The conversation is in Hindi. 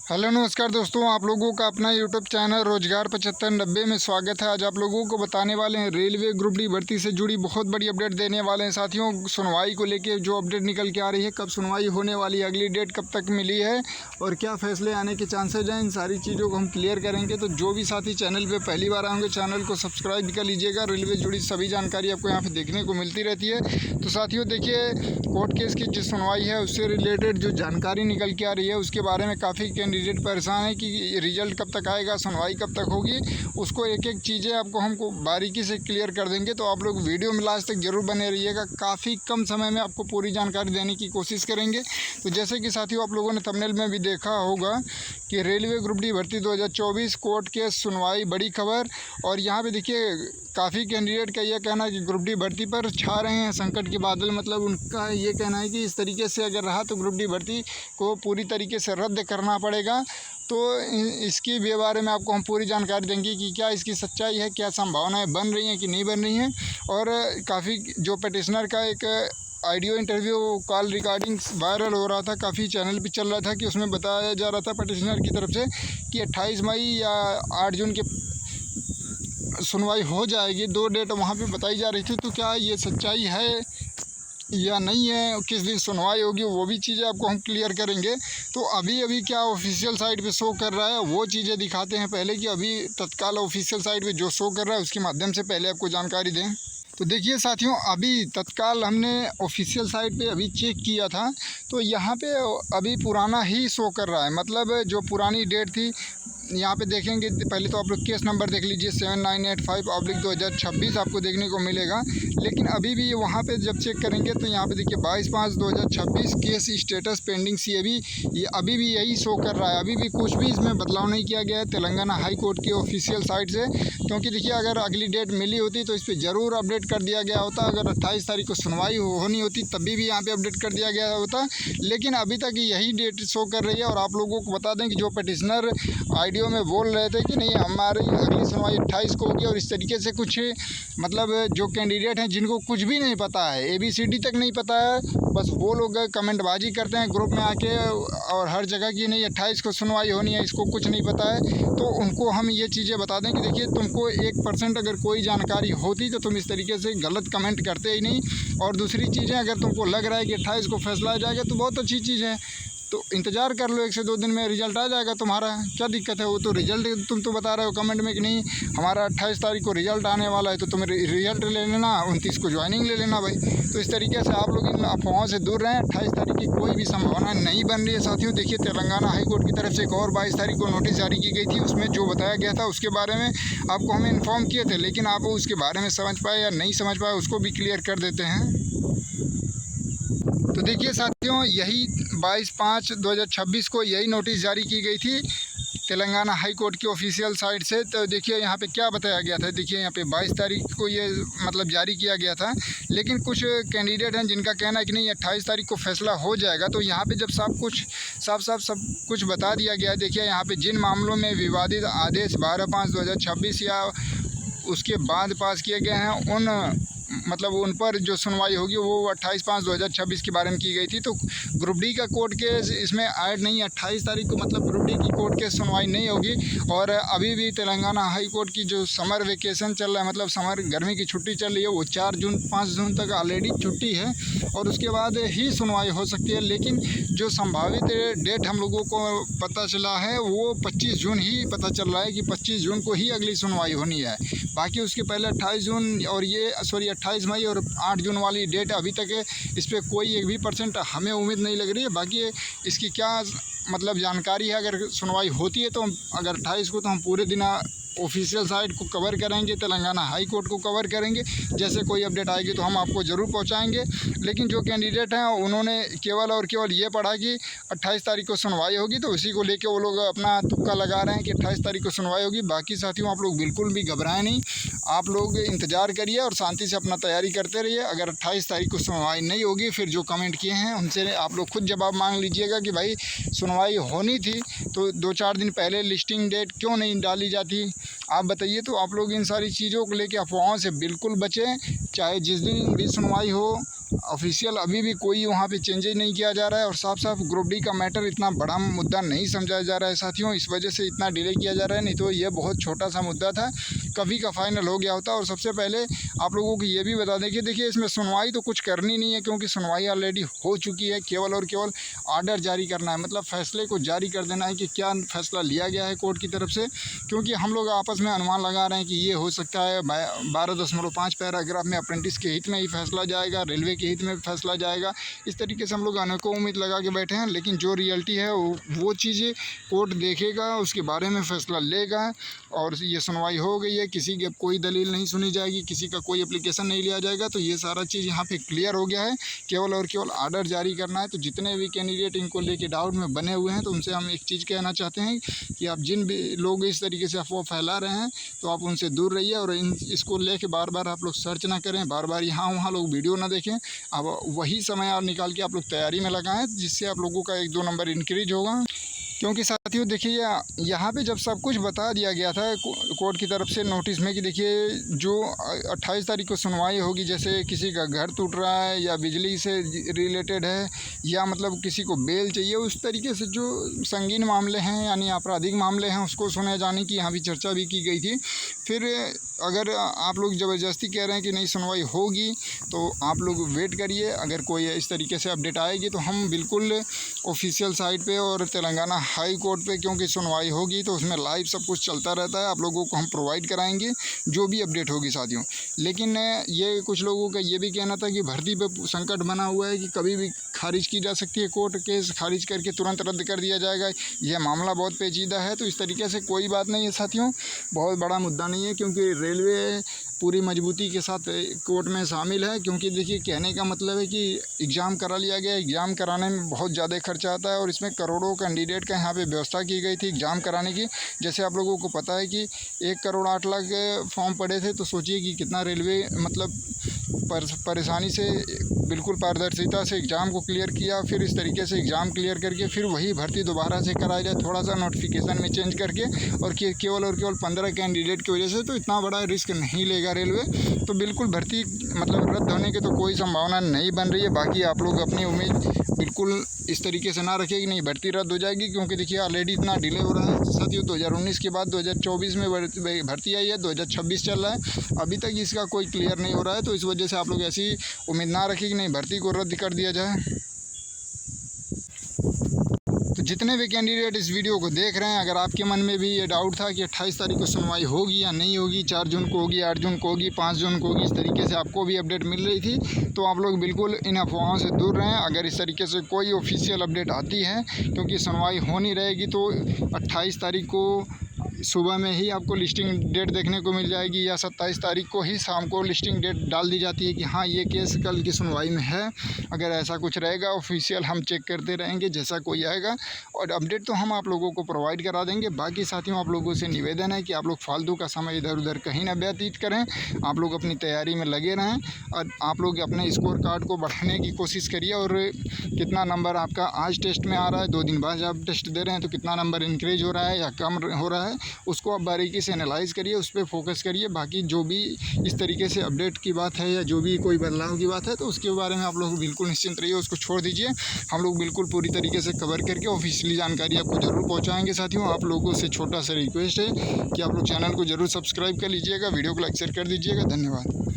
हेलो नमस्कार दोस्तों, आप लोगों का अपना यूट्यूब चैनल रोजगार 7590 में स्वागत है। आज आप लोगों को बताने वाले हैं रेलवे ग्रुप डी भर्ती से जुड़ी बहुत बड़ी अपडेट देने वाले हैं। साथियों, सुनवाई को लेके जो अपडेट निकल के आ रही है, कब सुनवाई होने वाली है, अगली डेट कब तक मिली है और क्या फैसले आने के चांसेज हैं, इन सारी चीज़ों को हम क्लियर करेंगे। तो जो भी साथी चैनल पर पहली बार आएंगे चैनल को सब्सक्राइब भी कर लीजिएगा। रेलवे से जुड़ी सभी जानकारी आपको यहाँ पर देखने को मिलती रहती है। तो साथियों देखिए, कोर्ट केस की जो सुनवाई है उससे रिलेटेड जो जानकारी निकल के आ रही है उसके बारे में काफ़ी कैंडिडेट परेशान है कि रिजल्ट कब तक आएगा, सुनवाई कब तक होगी। उसको एक एक चीज़ें हमको बारीकी से क्लियर कर देंगे। तो आप लोग वीडियो में लास्ट तक जरूर बने रहिएगा। काफ़ी कम समय में आपको पूरी जानकारी देने की कोशिश करेंगे। तो जैसे कि साथियों आप लोगों ने थंबनेल में भी देखा होगा कि रेलवे ग्रुप डी भर्ती 2024 कोर्ट केस सुनवाई, बड़ी खबर। और यहाँ पे देखिए काफ़ी कैंडिडेट का यह कहना है कि ग्रुप डी भर्ती पर छा रहे हैं संकट के बादल। मतलब उनका ये कहना है कि इस तरीके से अगर रहा तो ग्रुप डी भर्ती को पूरी तरीके से रद्द करना पड़ेगा। तो इसके भी बारे में आपको हम पूरी जानकारी देंगे कि क्या इसकी सच्चाई है, क्या संभावनाएं बन रही हैं कि नहीं बन रही हैं। और काफ़ी जो पटिशनर का एक audio interview call recording viral हो रहा था, काफ़ी चैनल पे चल रहा था कि उसमें बताया जा रहा था पटिशनर की तरफ से कि 28 मई या 8 जून के सुनवाई हो जाएगी। 2 डेट वहाँ पे बताई जा रही थी। तो क्या ये सच्चाई है या नहीं है, किस दिन सुनवाई होगी, वो भी चीज़ें आपको हम क्लियर करेंगे। तो अभी क्या ऑफिशियल साइट पे शो कर रहा है वो चीज़ें दिखाते हैं पहले, कि अभी तत्काल ऑफिशियल साइट पे जो शो कर रहा है उसके माध्यम से पहले आपको जानकारी दें। तो देखिए साथियों, अभी तत्काल हमने ऑफिशियल साइट पे अभी चेक किया था तो यहाँ पे अभी पुराना ही शो कर रहा है। मतलब जो पुरानी डेट थी यहाँ पे देखेंगे, पहले तो आप लोग केस नंबर देख लीजिए 7985/2026 आपको देखने को मिलेगा। लेकिन अभी भी वहाँ पे जब चेक करेंगे तो यहाँ पे देखिए 22/5/2026 केस स्टेटस पेंडिंग CAB, ये अभी भी यही शो कर रहा है। अभी भी कुछ भी इसमें बदलाव नहीं किया गया है तेलंगाना हाई कोर्ट की ऑफिशियल साइट से। क्योंकि देखिए अगर अगली डेट मिली होती तो इस पर ज़रूर अपडेट कर दिया गया होता। अगर 28 तारीख को सुनवाई होनी होती तभी भी यहाँ पर अपडेट कर दिया गया होता। लेकिन अभी तक यही डेट शो कर रही है। और आप लोगों को बता दें कि जो पटिशनर वीडियो में बोल रहे थे कि नहीं हमारी अगली सुनवाई 28 को होगी, और इस तरीके से कुछ मतलब जो कैंडिडेट हैं जिनको कुछ भी नहीं पता है, ABCD तक नहीं पता है, बस वो लोग कमेंटबाजी करते हैं ग्रुप में आके और हर जगह की नहीं 28 को सुनवाई होनी है, इसको कुछ नहीं पता है। तो उनको हम ये चीज़ें बता दें कि देखिए तुमको 1% अगर कोई जानकारी होती तो तुम इस तरीके से गलत कमेंट करते ही नहीं। और दूसरी चीज़ें, अगर तुमको लग रहा है कि 28 को फैसला आ जाएगा तो बहुत अच्छी चीज़ है, तो इंतज़ार कर लो, 1 से 2 दिन में रिज़ल्ट आ जाएगा तुम्हारा। क्या दिक्कत है? वो तो रिज़ल्ट तुम तो बता रहे हो कमेंट में कि नहीं हमारा 28 तारीख को रिज़ल्ट आने वाला है, तो तुम रिज़ल्ट ले लेना, 29 को ज्वाइनिंग ले लेना भाई। तो इस तरीके से आप लोग इन अफवाहों से दूर रहें। 28 तारीख की कोई भी संभावना नहीं बन रही है साथियों। देखिए तेलंगाना हाई कोर्ट की तरफ से एक और 22 तारीख को नोटिस जारी की गई थी, उसमें जो बताया गया था उसके बारे में आपको हमें इन्फॉर्म किए थे, लेकिन आप उसके बारे में समझ पाए या नहीं समझ पाए उसको भी क्लियर कर देते हैं। तो देखिए साथियों, यही 22/5/2026 को यही नोटिस जारी की गई थी तेलंगाना हाई कोर्ट की ऑफिशियल साइट से। तो देखिए यहाँ पे क्या बताया गया था। देखिए यहाँ पे 22 तारीख को ये मतलब जारी किया गया था। लेकिन कुछ कैंडिडेट हैं जिनका कहना है कि नहीं 28 तारीख को फैसला हो जाएगा। तो यहाँ पे जब साफ सब कुछ बता दिया गया है। देखिए यहाँ पे जिन मामलों में विवादित आदेश 12/5/2026 या उसके बाद पास किए गए हैं उन पर जो सुनवाई होगी वो 28/5/2026 के बारे में की गई थी। तो ग्रुप डी का कोर्ट केस इसमें ऐड नहीं है। 28 तारीख को मतलब ग्रुप डी की कोर्ट केस सुनवाई नहीं होगी। और अभी भी तेलंगाना हाई कोर्ट की जो समर वेकेशन चल रहा है, मतलब समर गर्मी की छुट्टी चल रही है, वो 5 जून तक ऑलरेडी छुट्टी है और उसके बाद ही सुनवाई हो सकती है। लेकिन जो संभावित डेट हम लोगों को पता चला है वो 25 जून ही पता चल रहा है कि 25 जून को ही अगली सुनवाई होनी है। बाकी उसके पहले 28 जून और 28 मई और 8 जून वाली डेट अभी तक इस पर कोई 1 भी % हमें उम्मीद नहीं लग रही है। बाकी इसकी क्या मतलब जानकारी है, अगर सुनवाई होती है तो अगर 28 को तो हम पूरे दिन ऑफिशियल साइट को कवर करेंगे, तेलंगाना हाई कोर्ट को कवर करेंगे। जैसे कोई अपडेट आएगी तो हम आपको ज़रूर पहुंचाएंगे। लेकिन जो कैंडिडेट हैं उन्होंने केवल और केवल ये पढ़ा कि 28 तारीख को सुनवाई होगी, तो उसी को लेके वो लोग अपना तुक्का लगा रहे हैं कि 28 तारीख को सुनवाई होगी। बाकी साथियों आप लोग बिल्कुल भी घबराएं नहीं, आप लोग इंतज़ार करिए और शांति से अपना तैयारी करते रहिए। अगर 28 तारीख को सुनवाई नहीं होगी फिर जो कमेंट किए हैं उनसे आप लोग खुद जवाब मांग लीजिएगा कि भाई सुनवाई होनी थी तो 2-4 दिन पहले लिस्टिंग डेट क्यों नहीं डाली जाती, आप बताइए। तो आप लोग इन सारी चीज़ों को लेकर अफवाहों से बिल्कुल बचें। चाहे जिस दिन भी सुनवाई हो, ऑफिशियल अभी भी कोई वहाँ पे चेंजेज नहीं किया जा रहा है और साफ साफ ग्रुप डी का मैटर इतना बड़ा मुद्दा नहीं समझाया जा रहा है साथियों। इस वजह से इतना डिले किया जा रहा है, नहीं तो ये बहुत छोटा सा मुद्दा था, कभी का फाइनल हो गया होता। और सबसे पहले आप लोगों को ये भी बता दें कि देखिए इसमें सुनवाई तो कुछ करनी नहीं है, क्योंकि सुनवाई ऑलरेडी हो चुकी है। केवल और केवल आर्डर जारी करना है, मतलब फैसले को जारी कर देना है कि क्या फैसला लिया गया है कोर्ट की तरफ से। क्योंकि हम लोग आपस में अनुमान लगा रहे हैं कि ये हो सकता है 12.5 पैराग्राफ में अप्रेंटिस के हित में ही फैसला जाएगा, रेलवे के हित में फैसला जाएगा। इस तरीके से हम लोग अनेकों उम्मीद लगा के बैठे हैं, लेकिन जो रियलिटी है वो चीज़ें कोर्ट देखेगा, उसके बारे में फैसला लेगा। और ये सुनवाई हो गई है, किसी की कोई दलील नहीं सुनी जाएगी, किसी का कोई एप्लीकेशन नहीं लिया जाएगा। तो ये सारा चीज़ यहाँ पे क्लियर हो गया है, केवल और केवल आर्डर जारी करना है। तो जितने भी कैंडिडेट इनको लेके डाउट में बने हुए हैं, तो उनसे हम एक चीज़ कहना चाहते हैं कि आप जिन भी लोग इस तरीके से अफवाह फैला रहे हैं, तो आप उनसे दूर रहिए और इसको लेके बार बार आप लोग सर्च ना करें, बार बार यहाँ वहाँ लोग वीडियो ना देखें। अब वही समय आप निकाल के आप लोग तैयारी में लगाएं, जिससे आप लोगों का 1-2 नंबर इंक्रीज होगा। क्योंकि साथियों देखिए यहाँ पे जब सब कुछ बता दिया गया था कोर्ट की तरफ से नोटिस में कि देखिए जो 28 तारीख को सुनवाई होगी, जैसे किसी का घर टूट रहा है या बिजली से रिलेटेड है या मतलब किसी को बेल चाहिए, उस तरीके से जो संगीन मामले हैं यानी आपराधिक मामले हैं उसको सुने जाने की यहाँ भी चर्चा भी की गई थी। फिर अगर आप लोग ज़बरदस्ती कह रहे हैं कि नहीं सुनवाई होगी, तो आप लोग वेट करिए। अगर कोई इस तरीके से अपडेट आएगी तो हम बिल्कुल ऑफिशियल साइट पे और तेलंगाना हाई कोर्ट पे, क्योंकि सुनवाई होगी तो उसमें लाइव सब कुछ चलता रहता है, आप लोगों को हम प्रोवाइड कराएंगे जो भी अपडेट होगी साथियों। लेकिन ये कुछ लोगों का ये भी कहना था कि भर्ती पे संकट बना हुआ है कि कभी भी खारिज की जा सकती है, कोर्ट केस खारिज करके तुरंत रद्द कर दिया जाएगा। यह मामला बहुत पेचीदा है, तो इस तरीके से कोई बात नहीं है साथियों, बहुत बड़ा मुद्दा नहीं है, क्योंकि रेलवे पूरी मजबूती के साथ कोर्ट में शामिल है। क्योंकि देखिए कहने का मतलब है कि एग्ज़ाम करा लिया गया, एग्ज़ाम कराने में बहुत ज़्यादा खर्चा आता है और इसमें करोड़ों कैंडिडेट का यहाँ पे व्यवस्था की गई थी एग्ज़ाम कराने की। जैसे आप लोगों को पता है कि 1 करोड़ 8 लाख फॉर्म पड़े थे, तो सोचिए कि कितना रेलवे मतलब परेशानी से बिल्कुल पारदर्शिता से एग्ज़ाम को क्लियर किया। फिर इस तरीके से एग्ज़ाम क्लियर करके फिर वही भर्ती दोबारा से कराई जाए, थोड़ा सा नोटिफिकेशन में चेंज करके, और केवल और केवल 15 कैंडिडेट की वजह से। तो इतना बड़ा रिस्क नहीं लेगा रेलवे, तो बिल्कुल भर्ती मतलब रद्द होने की तो कोई संभावना नहीं बन रही है। बाकी आप लोग अपनी उम्मीद बिल्कुल इस तरीके से ना रखें कि नहीं भर्ती रद्द हो जाएगी, क्योंकि देखिए ऑलरेडी इतना डिले हो रहा है साथियों। 2019 के बाद 2024 में भर्ती आई है, 2026 चल रहा है, अभी तक इसका कोई क्लियर नहीं हो रहा है। तो इस वजह से आप लोग ऐसी उम्मीद ना रखें कि नहीं भर्ती को रद्द कर दिया जाए। तो जितने भी कैंडिडेट इस वीडियो को देख रहे हैं, अगर आपके मन में भी ये डाउट था कि 28 तारीख को सुनवाई होगी या नहीं होगी, 4 जून को होगी, 8 जून को होगी, 5 जून को होगी, इस तरीके से आपको भी अपडेट मिल रही थी, तो आप लोग बिल्कुल इन अफवाहों से दूर रहें। अगर इस तरीके से कोई ऑफिशियल अपडेट आती है, क्योंकि सुनवाई होनी रहेगी, तो 28 तारीख को सुबह में ही आपको लिस्टिंग डेट देखने को मिल जाएगी, या 27 तारीख को ही शाम को लिस्टिंग डेट डाल दी जाती है कि हाँ ये केस कल की सुनवाई में है। अगर ऐसा कुछ रहेगा ऑफिशियल हम चेक करते रहेंगे जैसा कोई आएगा, और अपडेट तो हम आप लोगों को प्रोवाइड करा देंगे। बाकी साथियों आप लोगों से निवेदन है कि आप लोग फालतू का समय इधर उधर कहीं ना व्यतीत करें, आप लोग अपनी तैयारी में लगे रहें और आप लोग अपने स्कोर कार्ड को बढ़ाने की कोशिश करिए। और कितना नंबर आपका आज टेस्ट में आ रहा है, 2 दिन बाद आप टेस्ट दे रहे हैं, तो कितना नंबर इंक्रीज हो रहा है या कम हो रहा है, उसको आप बारीकी से एनालाइज़ करिए, उस पर फोकस करिए। बाकी जो भी इस तरीके से अपडेट की बात है या जो भी कोई बदलाव की बात है, तो उसके बारे में आप लोग बिल्कुल निश्चिंत रहिए, उसको छोड़ दीजिए। हम लोग बिल्कुल पूरी तरीके से कवर करके ऑफिशियली जानकारी आपको ज़रूर पहुंचाएंगे। साथियों आप लोगों से छोटा सा रिक्वेस्ट है कि आप लोग चैनल को ज़रूर सब्सक्राइब कर लीजिएगा, वीडियो को लाइक शेयर कर दीजिएगा। धन्यवाद।